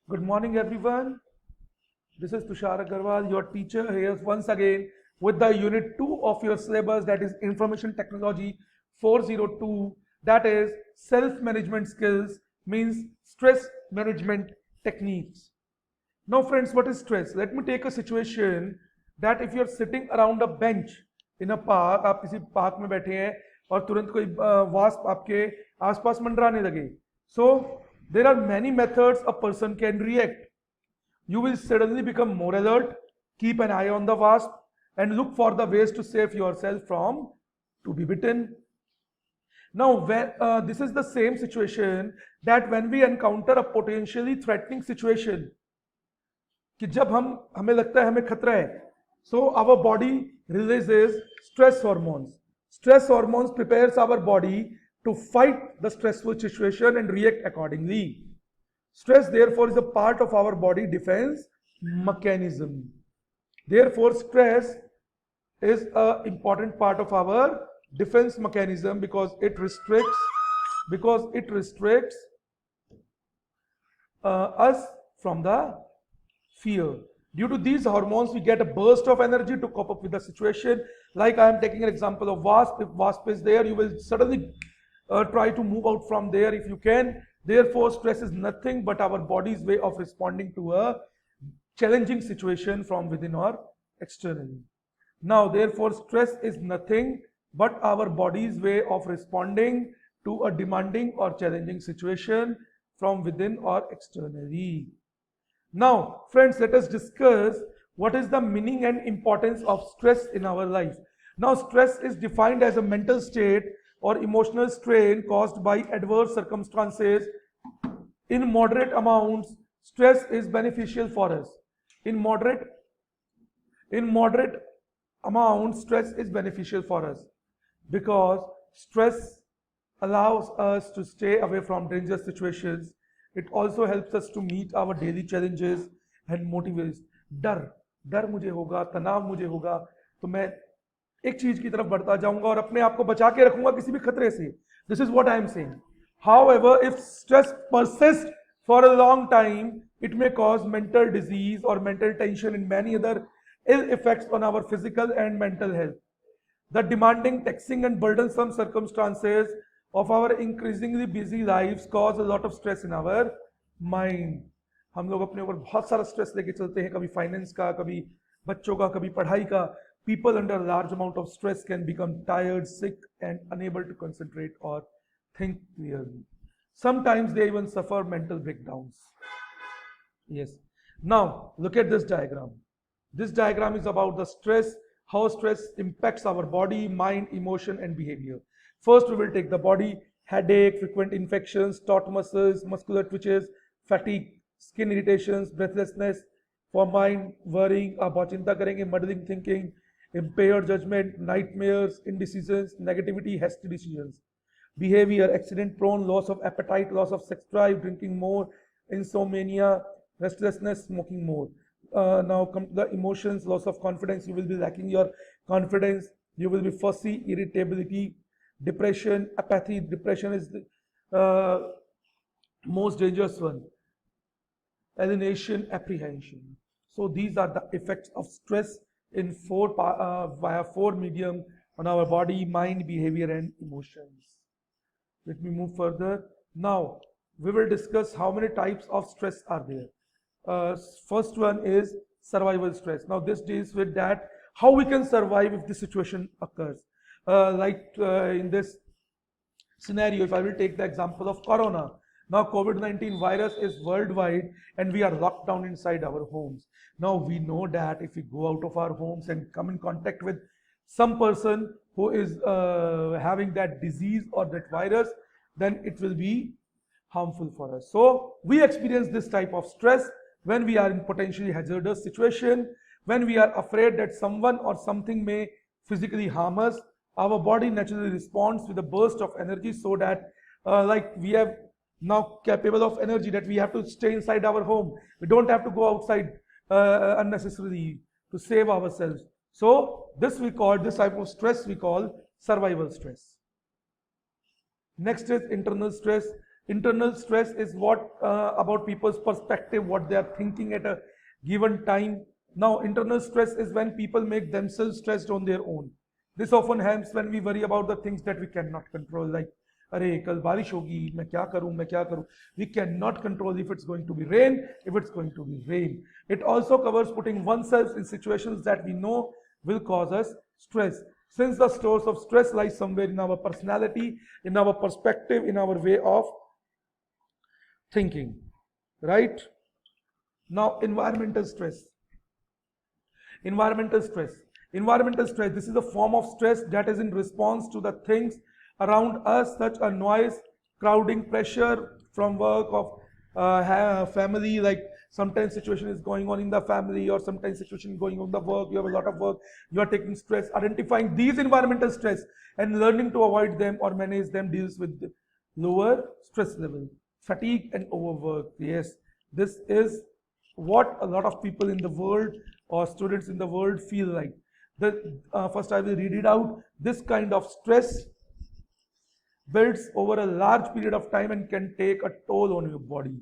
Good morning, everyone. This is Tushar Aggarwal, your teacher here once again with the Unit 2 of your syllabus, that is Information Technology 402, that is Self-Management Skills, means Stress Management Techniques. Now friends, what is stress? Let me take a situation that if you are sitting around a bench in a park, आप किसी park में बैठे हैं और तुरंत कोई wasp आपके आसपास मंडराने लगे. So there are many methods a person can react. You will suddenly become more alert, keep an eye on the wasp, and look for the ways to save yourself from to be bitten. Now, this is the same situation that when we encounter a potentially threatening situation, कि जब हमें लगता है हमें खतरा है, so our body releases stress hormones. Stress hormones prepares our body to fight the stressful situation and react accordingly. Stress therefore is a part of our body defense mechanism. Therefore stress is an important part of our defense mechanism because it restricts us from the fear. Due to these hormones, we get a burst of energy to cope up with the situation. Like I am taking an example of wasp. If wasp is there, you will suddenly try to move out from there if you can. Therefore, stress is nothing but our body's way of responding to a challenging situation from within or externally. Now, therefore, stress is nothing but our body's way of responding to a demanding or challenging situation from within or externally. Now, friends, let us discuss what is the meaning and importance of stress in our life. Now, stress is defined as a mental state or emotional strain caused by adverse circumstances. In moderate amounts, stress is beneficial for us. In moderate amounts, stress is beneficial for us because stress allows us to stay away from dangerous situations. It also helps us to meet our daily challenges and motivates. डर मुझे होगा, तनाव मुझे होगा, तो मैं एक चीज की तरफ बढ़ता जाऊंगा और अपने आप को बचा के रखूंगा किसी भी खतरे से. This is what I am saying. However, if stress persists for a long time, it may cause mental disease or mental tension and many other ill effects on our physical and mental health. The demanding, taxing and burdensome circumstances of our increasingly busy lives cause a lot of stress in our mind. हम लोग अपने ऊपर बहुत सारा stress लेके चलते हैं, कभी फाइनेंस का, कभी बच्चों का, कभी पढ़ाई का. People under a large amount of stress can become tired, sick and unable to concentrate or think clearly. Sometimes they even suffer mental breakdowns. Yes. Now, look at this diagram. This diagram is about the stress, how stress impacts our body, mind, emotion and behavior. First, we will take the body: headache, frequent infections, taut muscles, muscular twitches, fatigue, skin irritations, breathlessness. For mind, worrying, आप बहुत चिंता करेंगे, muddling thinking, impaired judgment, nightmares, indecisions, negativity, hasty decisions. Behavior: accident prone, loss of appetite, loss of sex drive, drinking more, insomnia, restlessness, smoking more. Now come to the emotions: loss of confidence, you will be lacking your confidence, you will be fussy, irritability, depression, apathy. Depression is the most dangerous one. Alienation, apprehension. So these are the effects of stress in via four medium on our body, mind, behavior and emotions. Let me move further. Now we will discuss how many types of stress are there. First one is survival stress. Now this deals with that how we can survive if the situation occurs. In this scenario, if I will take the example of corona. Now COVID-19 virus is worldwide and we are locked down inside our homes. Now we know that if we go out of our homes and come in contact with some person who is having that disease or that virus, then it will be harmful for us. So we experience this type of stress when we are in potentially hazardous situation, when we are afraid that someone or something may physically harm us. Our body naturally responds with a burst of energy so that like we have now capable of energy that we have to stay inside our home. We don't have to go outside unnecessarily to save ourselves. So this type of stress we call survival stress. Next is internal stress. Internal stress is what about people's perspective, what they are thinking at a given time. Now, internal stress is when people make themselves stressed on their own. This often happens when we worry about the things that we cannot control, like, अरे कल बारिश होगी, मैं क्या करूं, मैं क्या करूं. We cannot control if it's going to be rain, if it's going to be rain. It also covers putting oneself in situations that we know will cause us stress. Since the source of stress lies somewhere in our personality, in our perspective, in our way of thinking, right? Now, environmental stress. Environmental stress. Environmental stress, this is a form of stress that is in response to the things around us, such as noise, crowding, pressure from work, of family, like sometimes situation is going on in the family, or sometimes situation going on in the work, you have a lot of work, you are taking stress. Identifying these environmental stress and learning to avoid them or manage them deals with the lower stress level. Fatigue and overwork, yes, this is what a lot of people in the world or students in the world feel like. First I will read it out. This kind of stress builds over a large period of time and can take a toll on your body.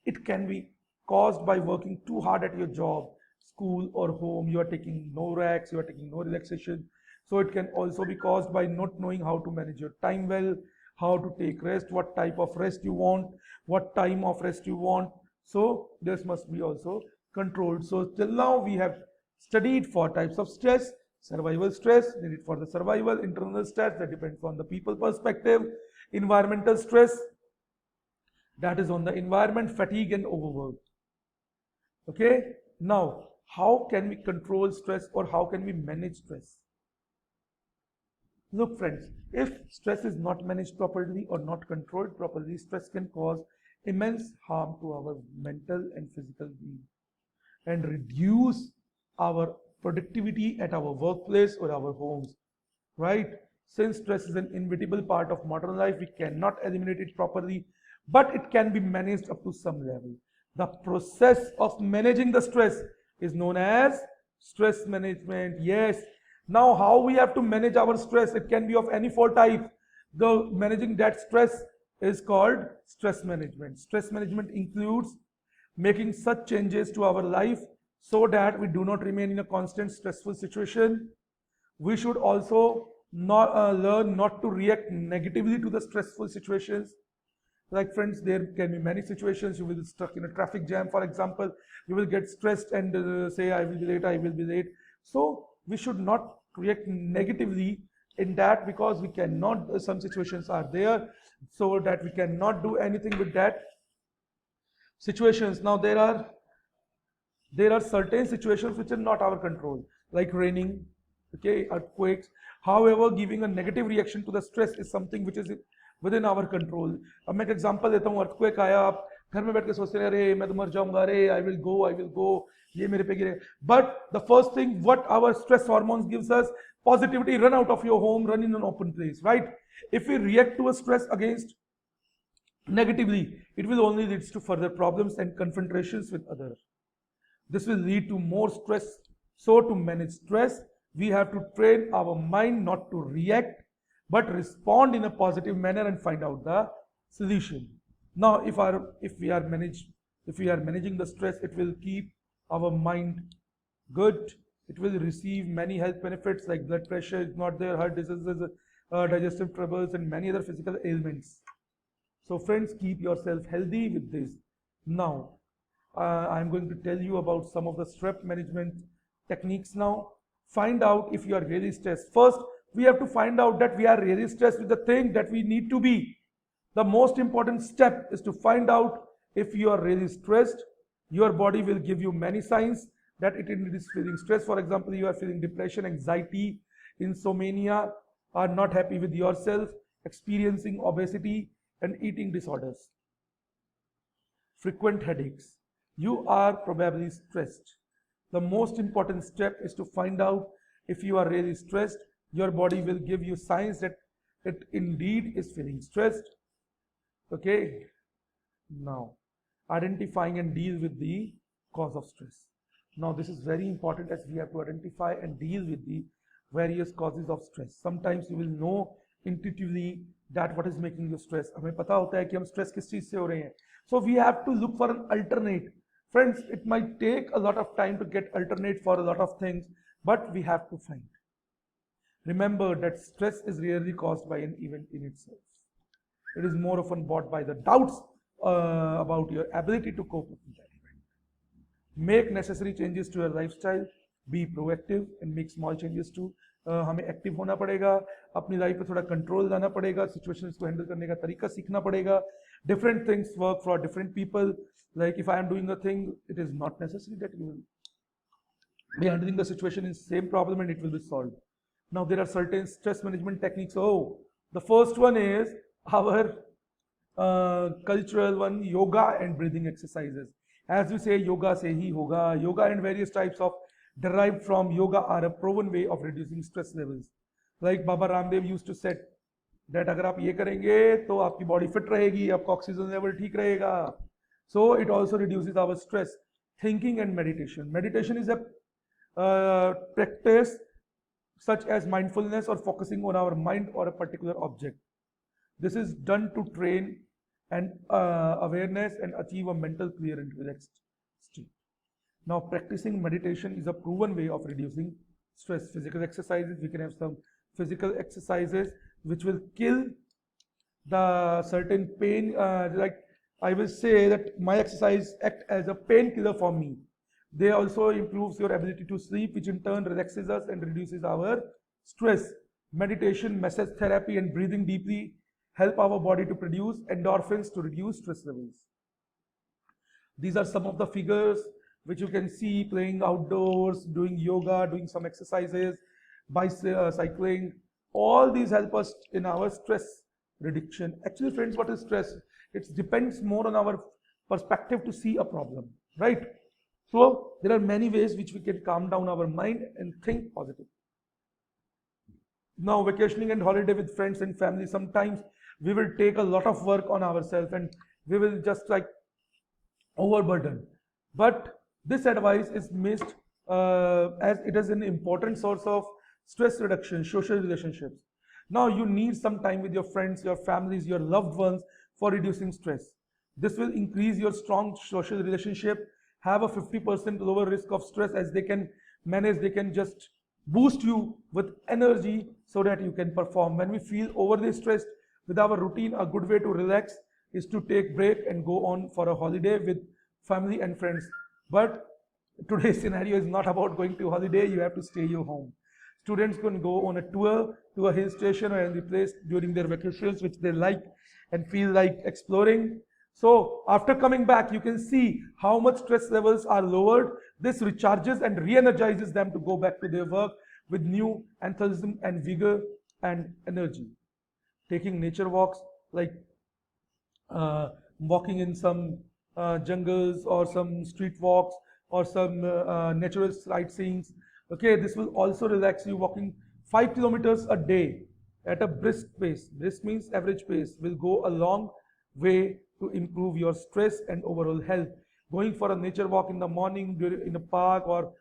It can be caused by working too hard at your job, school or home. You are taking no rest, you are taking no relaxation. So it can also be caused by not knowing how to manage your time well, how to take rest, what type of rest you want, what time of rest you want. So this must be also controlled. So till now we have studied 4 types of stress. Survival stress, needed for the survival. Internal stress, that depends on the people perspective. Environmental stress, that is on the environment. Fatigue and overwork. Okay, now how can we control stress, or how can we manage stress? Look friends, if stress is not managed properly or not controlled properly, stress can cause immense harm to our mental and physical being and reduce our productivity at our workplace or our homes, right? Since stress is an inevitable part of modern life, we cannot eliminate it properly, but it can be managed up to some level. The process of managing the stress is known as stress management. Yes. Now, how we have to manage our stress? It can be of any 4 types. The managing that stress is called stress management. Stress management includes making such changes to our life so that we do not remain in a constant stressful situation. We should also learn not to react negatively to the stressful situations. Like friends, there can be many situations. You will be stuck in a traffic jam, for example. You will get stressed and say, I will be late, I will be late. So we should not react negatively in that, because we cannot, some situations are there, so that we cannot do anything with that situations. Now there are certain situations which are not our control, like raining, okay, earthquakes. However, giving a negative reaction to the stress is something which is within our control. अब मैं एक example देता हूँ. earthquake आया, आप घर में बैठ के सोचते हैं, अरे मैं तो मर जाऊंगा, अरे I will go, ये मेरे पे गिरेगा. But the first thing what our stress hormones gives us, positivity. Run out of your home, run in an open place, right? If we react to a stress against negatively, it will only lead to further problems and confrontations with others. This will lead to more stress. So to manage stress, we have to train our mind not to react, but respond in a positive manner and find out the solution. Now, if we are managing the stress, it will keep our mind good. It will receive many health benefits like blood pressure is not there, heart diseases, digestive troubles, and many other physical ailments. So friends, keep yourself healthy with this. Now, I'm going to tell you about some of the stress management techniques now. Find out if you are really stressed. First, we have to find out that we are really stressed with the thing that we need to be. The most important step is to find out if you are really stressed. Your body will give you many signs that it is feeling stress. For example, you are feeling depression, anxiety, insomnia, are not happy with yourself, experiencing obesity and eating disorders, frequent headaches. You are probably stressed. The most important step is to find out if you are really stressed. Your body will give you signs that it indeed is feeling stressed. Okay. Now, identifying and deal with the cause of stress. Now, this is very important, as we have to identify and deal with the various causes of stress. Sometimes you will know intuitively that what is making you stress. हमें पता होता है कि हम stress किस चीज से हो रहे हैं. So we have to look for an alternate. Friends, it might take a lot of time to get alternate for a lot of things, but we have to find. Remember that stress is rarely caused by an event in itself. It is more often brought by the doubts about your ability to cope with that event. Make necessary changes to your lifestyle. Be proactive and make small changes too. हमें active होना पड़ेगा, अपनी life पे थोड़ा control लाना पड़ेगा, situations को handle करने का तरीका सीखना पड़ेगा. Different things work for different people. Like if I am doing a thing, it is not necessary that you will be handling the situation in same problem and it will be solved. Now there are certain stress management techniques. Oh, the first one is our cultural one, yoga and breathing exercises. As we say, yoga se hi hoga. Yoga and various types of derived from yoga are a proven way of reducing stress levels. Like Baba Ramdev used to say that अगर आप ये करेंगे तो आपकी body fit रहेगी, आपका oxygen level ठीक रहेगा. So it also reduces our stress. Thinking and meditation. Meditation is a practice such as mindfulness or focusing on our mind or a particular object. This is done to train and awareness and achieve a mental clear and relaxed state. Now practicing meditation is a proven way of reducing stress. Physical exercises, we can have some physical exercises which will kill the certain pain. Like I will say that my exercise act as a painkiller for me. They also improves your ability to sleep, which in turn relaxes us and reduces our stress. Meditation, massage therapy and breathing deeply help our body to produce endorphins to reduce stress levels. These are some of the figures which you can see playing outdoors, doing yoga, doing some exercises, cycling. All these help us in our stress reduction. Actually, friends, what is stress? It depends more on our perspective to see a problem, right? So there are many ways which we can calm down our mind and think positive. Now vacationing and holiday with friends and family, sometimes we will take a lot of work on ourselves and we will just like overburden. But this advice is missed as it is an important source of stress reduction, social relationships. Now you need some time with your friends, your families, your loved ones for reducing stress. This will increase your strong social relationship, have a 50% lower risk of stress as they can manage, they can just boost you with energy so that you can perform. When we feel overly stressed with our routine, a good way to relax is to take break and go on for a holiday with family and friends. But today's scenario is not about going to holiday, you have to stay your home. Students can go on a tour to a hill station or any place during their vacations which they like and feel like exploring. So after coming back, you can see how much stress levels are lowered. This recharges and re-energizes them to go back to their work with new enthusiasm and vigor and energy. Taking nature walks, like walking in some jungles or some street walks or some natural sightseeing. Okay, this will also relax you. Walking 5 kilometers a day at a brisk pace, brisk means average pace, will go a long way to improve your stress and overall health. Going for a nature walk in the morning in a park or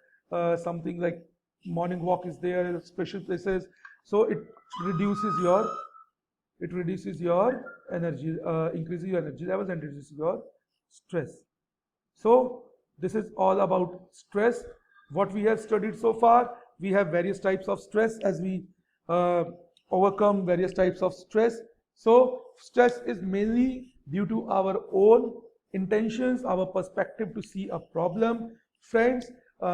something like morning walk is there in special places, so it reduces your energy, increases your energy levels and reduces your stress. So this is all about stress. What we have studied so far, we have various types of stress as we overcome various types of stress. So stress is mainly due to our own intentions, our perspective to see a problem. Friends,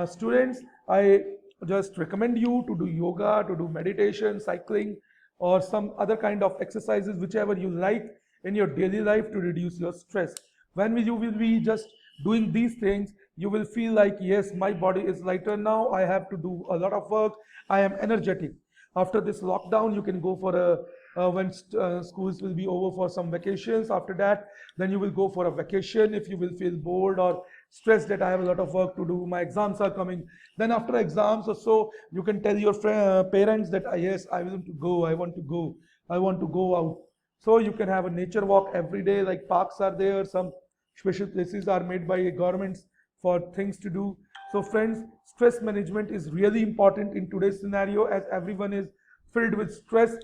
students, I just recommend you to do yoga, to do meditation, cycling, or some other kind of exercises, whichever you like in your daily life to reduce your stress. When you will be just doing these things, you will feel like, yes, my body is lighter now, I have to do a lot of work, I am energetic. After this lockdown, you can go for a when schools will be over for some vacations. After that, then you will go for a vacation if you will feel bored or stressed that I have a lot of work to do, my exams are coming. Then after exams or so, you can tell your parents that yes, I want to go, I want to go out. So you can have a nature walk every day, like parks are there, some special places are made by governments for things to do. So friends, stress management is really important in today's scenario as everyone is filled with stress,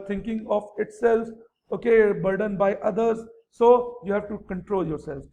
thinking of itself okay, burdened by others. So you have to control yourself.